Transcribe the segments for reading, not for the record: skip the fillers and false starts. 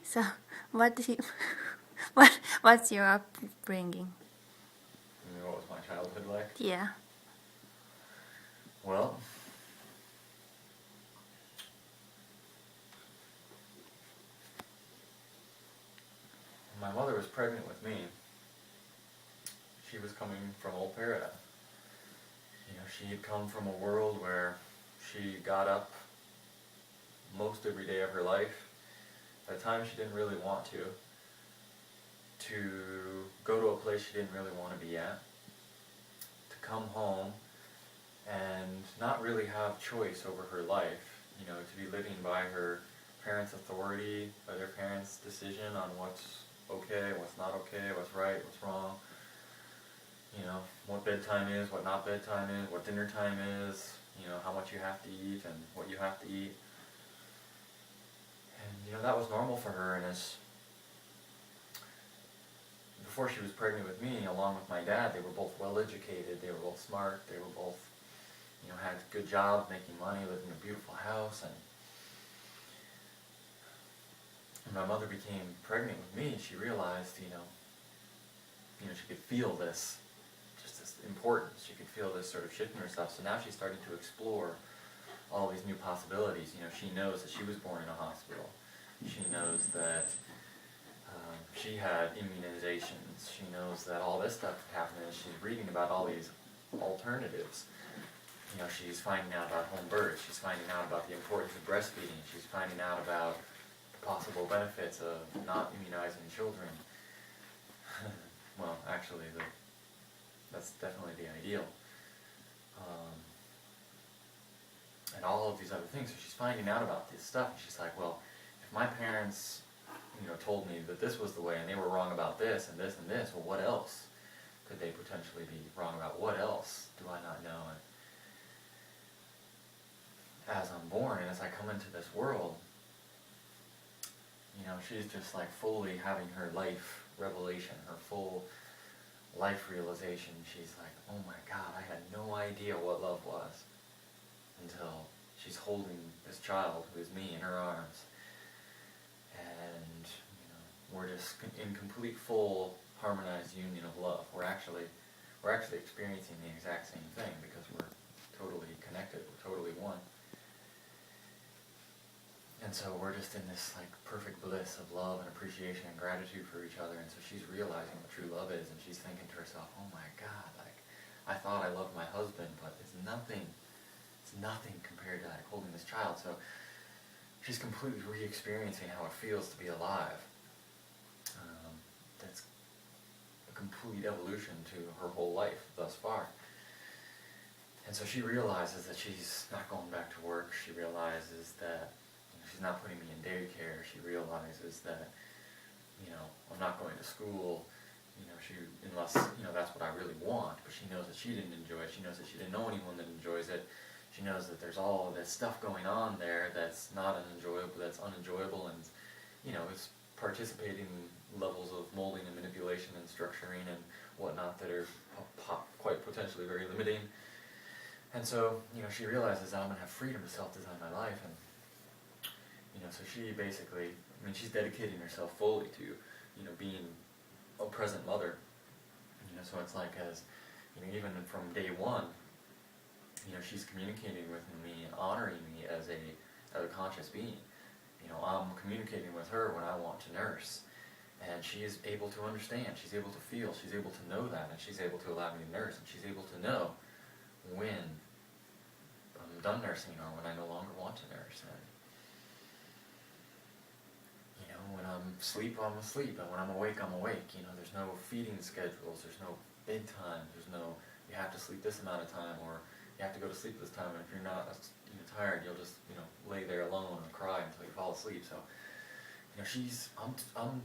So, what do you, what's your upbringing? You know, what was my childhood like? Yeah. Well, when my mother was pregnant with me, she was coming from old paradise. You know, she had come from a world where she got up most every day of her life. At times she didn't really want to go to a place she didn't really want to be at, to come home and not really have choice over her life, you know, to be living by her parents' authority, by their parents' decision on what's okay, what's not okay, what's right, what's wrong, you know, what bedtime is, what not bedtime is, what dinner time is, you know, how much you have to eat and what you have to eat. And, you know, that was normal for her, and as before she was pregnant with me, along with my dad, they were both well educated, they were both smart, they were both, you know, had good jobs, making money, lived in a beautiful house, and when my mother became pregnant with me, she realized, you know, she could feel this, just this importance. She could feel this sort of shift in herself. So now she's starting to explore all these new possibilities. You know, she knows that she was born in a hospital. She knows that she had immunizations. She knows that all this stuff could happen, and she's reading about all these alternatives. You know, she's finding out about home birth. She's finding out about the importance of breastfeeding. She's finding out about the possible benefits of not immunizing children. Well, actually, that's definitely the ideal. And all of these other things. So she's finding out about this stuff, and she's like, well, if my parents, you know, told me that this was the way, and they were wrong about this and this and this, well, what else could they potentially be wrong about? What else do I not know? And as I'm born, and as I come into this world, you know, she's just like fully having her life revelation, her full life realization. She's like, oh my God, I had no idea what love was until she's holding this child who is me in her arms. And, you know, we're just in complete, full, harmonized union of love. We're actually experiencing the exact same thing because we're totally connected, we're totally one. And so we're just in this like perfect bliss of love and appreciation and gratitude for each other. And so she's realizing what true love is, and she's thinking to herself, oh my God, like, I thought I loved my husband, but it's nothing compared to like holding this child. So she's completely re-experiencing how it feels to be alive. That's a complete evolution to her whole life thus far. And so she realizes that she's not going back to work. She realizes that she's not putting me in daycare. She realizes that, you know, I'm not going to school, you know, unless, you know, that's what I really want. But she knows that she didn't enjoy it. She knows that she didn't know anyone that enjoys it. She knows that there's all of this stuff going on there that's not unenjoyable, and, you know, it's participating in levels of molding and manipulation and structuring and whatnot that are quite potentially very limiting. And so, you know, she realizes that I'm going to have freedom to self-design my life, and, you know, so she basically, I mean, she's dedicating herself fully to, you know, being a present mother. You know, so it's like, as, you know, even from day one, you know, she's communicating with me and honoring me as a conscious being. You know, I'm communicating with her when I want to nurse, and she is able to understand, she's able to feel, she's able to know that, and she's able to allow me to nurse, and she's able to know when I'm done nursing or when I no longer want to nurse. And, you know, when I'm asleep, I'm asleep, and when I'm awake, I'm awake. You know, there's no feeding schedules, there's no bedtime, there's no, you have to sleep this amount of time, or you have to go to sleep this time, and if you're not, you know, tired, you'll just, you know, lay there alone and cry until you fall asleep. So, you know,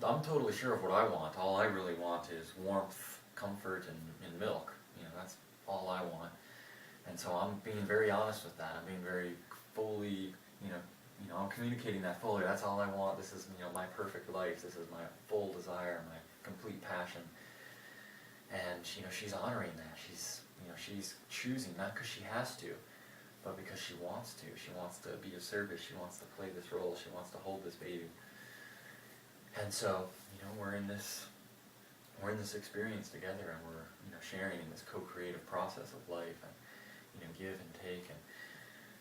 I'm totally sure of what I want. All I really want is warmth, comfort, and milk. You know, that's all I want. And so I'm being very honest with that. I'm being very fully, you know, I'm communicating that fully. That's all I want. This is, you know, my perfect life. This is my full desire, my complete passion. And, you know, she's honoring that. She's choosing, not because she has to, but because she wants to. She wants to be of service. She wants to play this role. She wants to hold this baby. And so, we're in this experience together, and we're, sharing in this co-creative process of life, and, give and take. And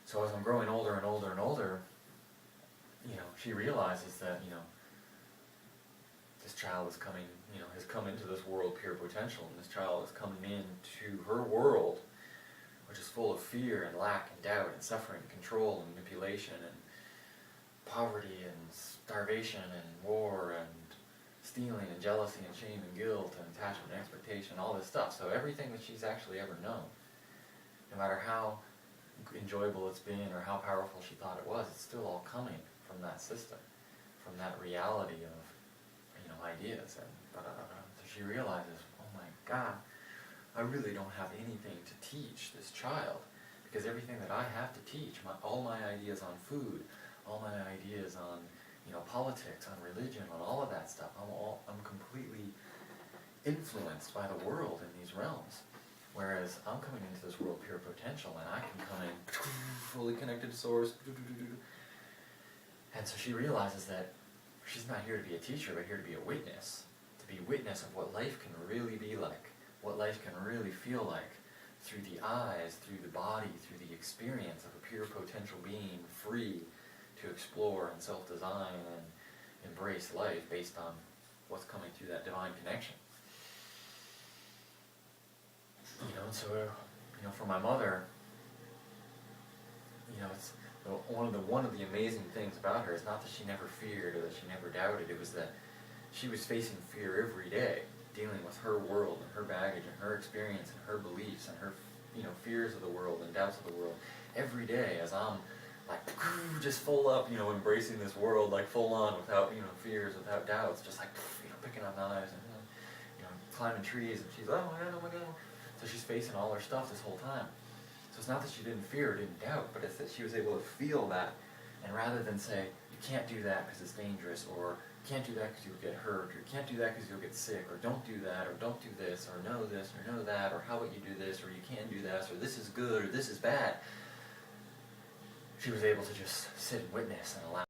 so as I'm growing older and older and older, she realizes that, this child is coming, has come into this world pure potential, and this child is coming into her world, which is full of fear and lack and doubt and suffering and control and manipulation and poverty and starvation and war and stealing and jealousy and shame and guilt and attachment and expectation, all this stuff. So everything that she's actually ever known, no matter how enjoyable it's been or how powerful she thought it was, it's still all coming from that system, from that reality of, ideas. And so she realizes, oh my God, I really don't have anything to teach this child, because everything that I have to teach, all my ideas on food, all my ideas on, politics, on religion, on all of that stuff, I'm completely influenced by the world in these realms. Whereas I'm coming into this world pure potential, and I can come in fully connected to source. And so she realizes that she's not here to be a teacher, but here to be a witness. To be a witness of what life can really be like, what life can really feel like, through the eyes, through the body, through the experience of a pure potential being, free to explore and self-design and embrace life based on what's coming through that divine connection. And so, for my mother, it's one of the amazing things about her is not that she never feared or that she never doubted. It was that she was facing fear every day, dealing with her world and her baggage and her experience and her beliefs and her, fears of the world and doubts of the world every day, as I'm like just full up, embracing this world like full on, without fears, without doubts, just like picking up knives and climbing trees. And she's oh my god. So she's facing all her stuff this whole time. So it's not that she didn't fear or didn't doubt, but it's that she was able to feel that, and rather than say, you can't do that because it's dangerous, or you can't do that because you'll get hurt, or you can't do that because you'll get sick, or don't do that, or don't do this, or know this, or know that, or how about you do this, or you can do this, or this is good, or this is bad. She was able to just sit and witness and allow